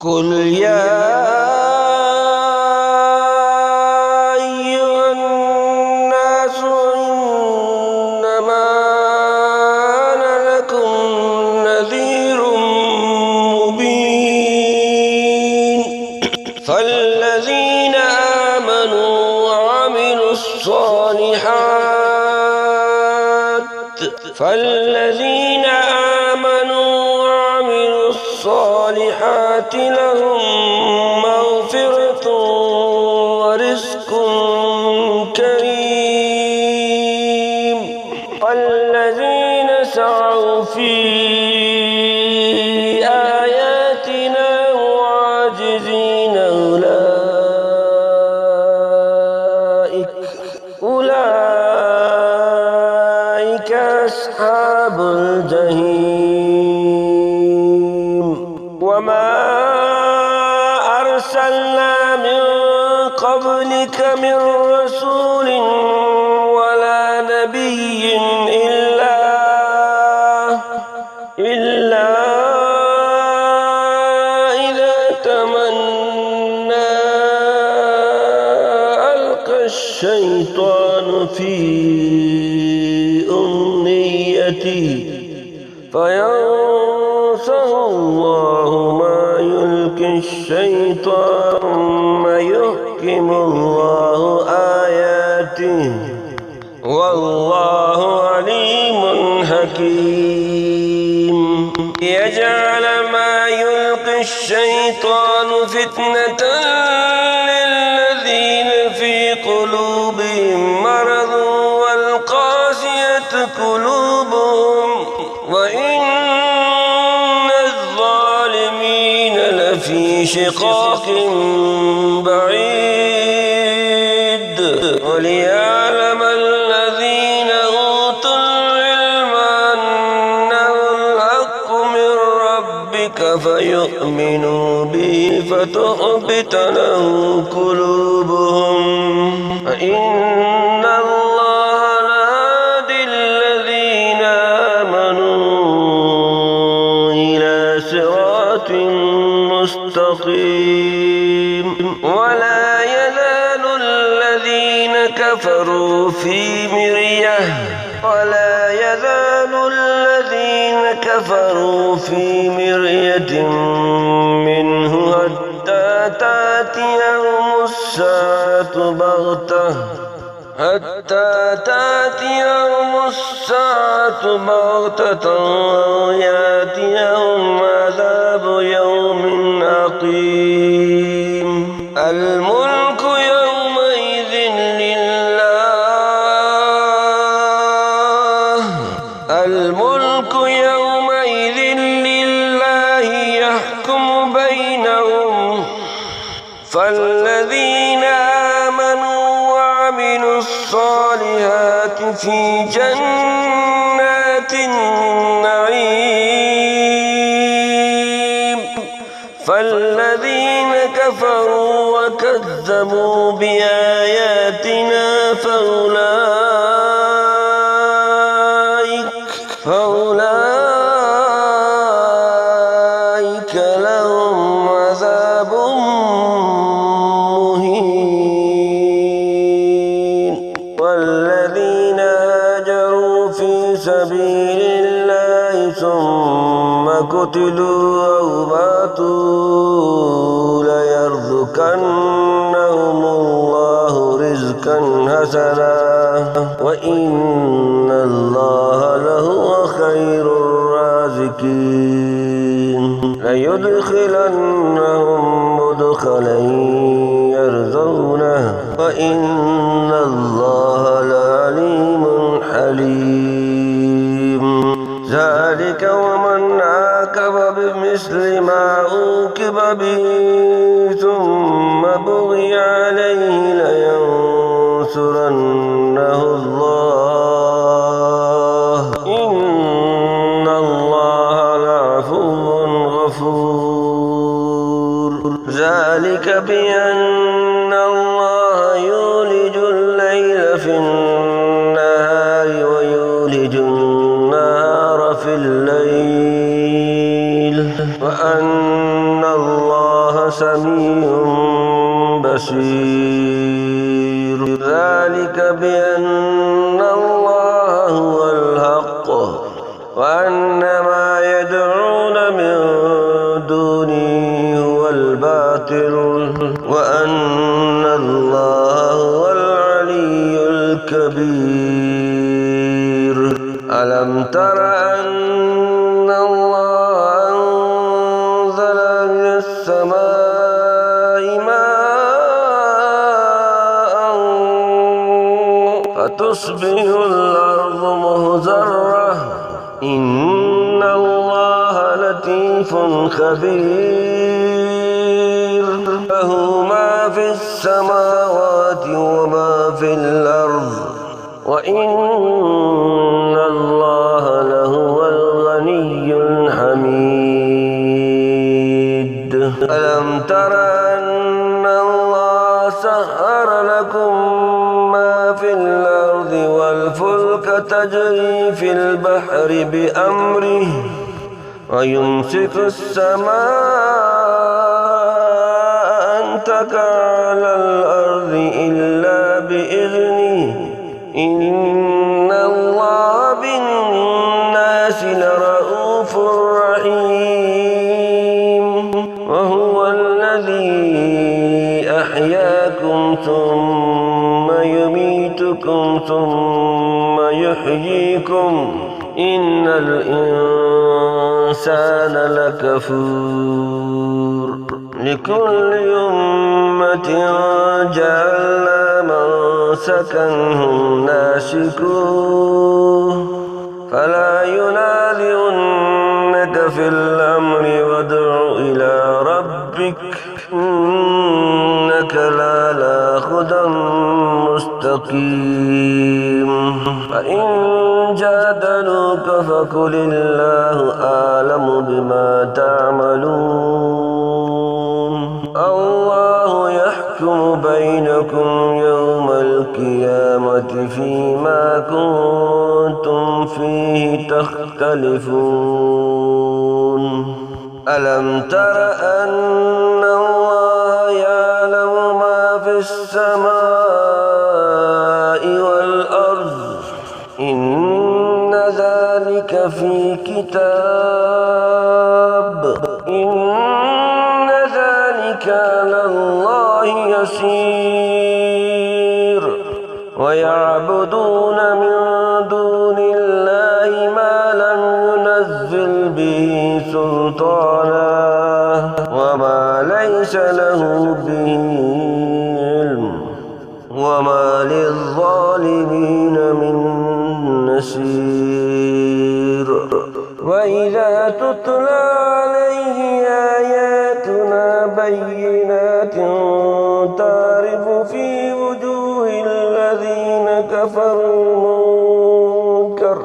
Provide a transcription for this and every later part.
قل يا أيها الناس إنما أنا لكم نذير مبين فالذين آمنوا وعملوا الصالحات لهم مغفرة ورزق كريم والذين سعوا في آياتنا معاجزين أولئك أصحاب الجحيم وما أرسلنا من قبلك من رسول ولا نبي إلا إذا تمنى ألقى الشيطان في أمنيته فينسخ الله ما يلقي الشيطان ثم يحكم الله آياته والله عليم حكيم يجعل ما يلقي الشيطان فتنة للذين في قلوبهم مرض والقاسية قلوبهم وإن الظالمين لفي شقاق بعيد وليعلم الذين أوتوا العلم أنه الحق من ربك فيؤمنوا به فتخبت له قلوبهم وإن الله لهادي الذين آمنوا إلى صراط مستقيم ولا يزال الذين كفروا في مرية منه حتى تأتيهم الساعة بغتة ويأتيهم عذاب يوم عقيم الملك يومئذ لله يحكم بينهم فالذين آمنوا وعملوا الصالحات في جنات النعيم فالذين كفروا وكذبوا بآياتنا فأولئك لهم عذاب مهين والذين هاجروا في سبيل الله ثم قتلوا أو ماتوا ليرزقنهم الله رزقا حسنا وإن الله لهو خير الرازقين ليدخلنهم مدخلا يرضونه وإن الله لعليم حليم ذلك ومن عاقب بمثل ما عوقب به ثم بغي عليه لينصرنه الله إن الله لعفو غفور ذلك بأن الله يولج الليل في النهار ويولج النهار في الليل وأن الله سميع بصير. ذلك بأن الله هو الحق وأن ما يدعون من دونه هو الباطل وأن الله هو العلي الكبير. ألم تر أن الله أنزل من السماء ماء فتصبح الأرض مهزرة إن الله لطيف خبير. له ما في السماوات وما في الأرض وإن الله لهو الغني الحميد. ألم تر أن الله سخر لكم ما في الأرض والفلك تجري في البحر بأمره ويمسك السماء أن تقع على الأرض إلا بإذنه إن الله بالناس لرءوف رحيم. وهو الذي أحياكم ثم يميتكم ثم يحييكم إن الإنسان لكفور. لكل أمة جعلنا منسكا هم ناسكوه فلا ينازعنك في الأمر وادع إلى ربك إنك لعلى هدى مستقيم. فإن جادلوك فقل الله أعلم بما تعملون. الله يحكم بينكم يوم القيامة فيما كنتم فيه تختلفون. ألم تر أن الله يعلم ما في السماء والأرض إن ذلك في كتاب إن ذلك على الله يسير. ويعبدون من دون الله ما لم ينزل به سلطانا وما ليس له به علم وما للظالمين من نصير. وإذا تتلى عليه آياتنا بينات تعرف في وجوه الذين كفروا المنكر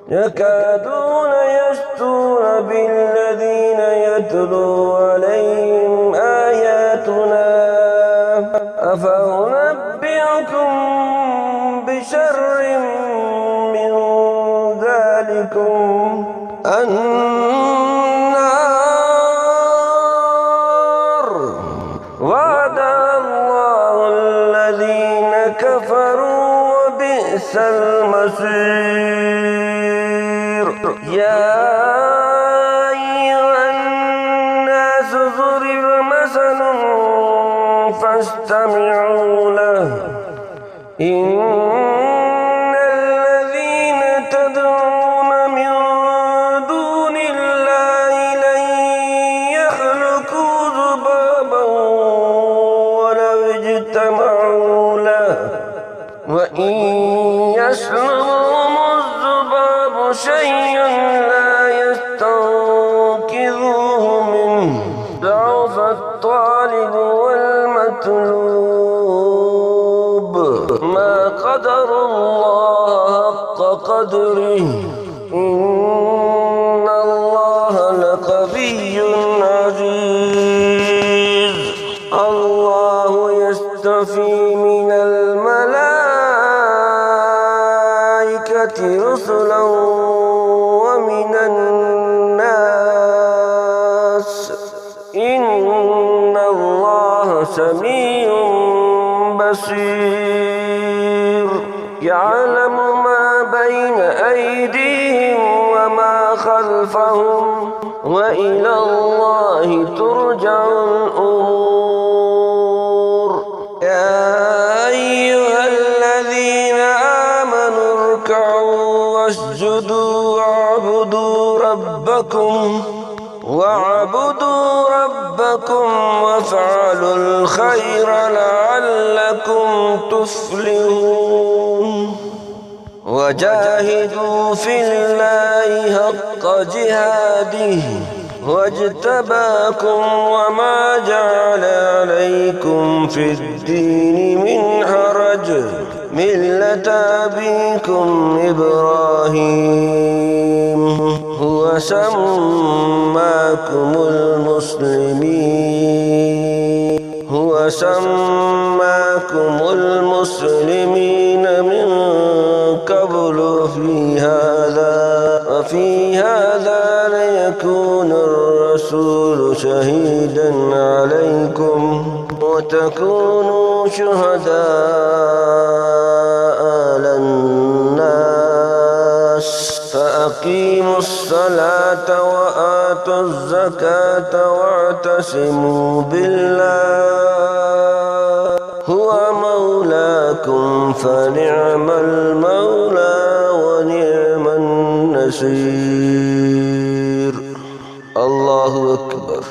يكادون يسطون بالذين يتلو عليهم آياتنا. أفأنبئكم بشر من ذلكم النار وعد الله الذين كفروا وبئس المصير. يا أيها الناس ضرب مثل فاستمعوا له إن الذين تدعون من دون الله لن يخلقوا ذبابا ولو اجتمعوا له وإن يسلبهم الذباب شيئا لا يستنقذوه منه ضعف الطالب والمطلوب. ما قدر الله حق قدره إن الله لقوي عزيز. الله يستفي من الملائكة رسلا ومن الناس إن إن الله سميع بصير يعلم ما بين أيديهم وما خلفهم وإلى الله ترجع الأمور يا أيها الذين آمنوا اركعوا واسجدوا واعبدوا ربكم وافعلوا الخير لعلكم تفلحون وجاهدوا في الله حق جهاده واجتباكم وما جعل عليكم في الدين من حرج ملة أبيكم إبراهيم هو سماكم المسلمين من قبل وفي هذا ليكون الرسول شهيدا عليكم وتكونوا شهداء على الناس فأقيموا الصلاة وآتوا الزكاة واعتصموا بالله هو مولاكم فنعم المولى ونعم النصير الله أكبر.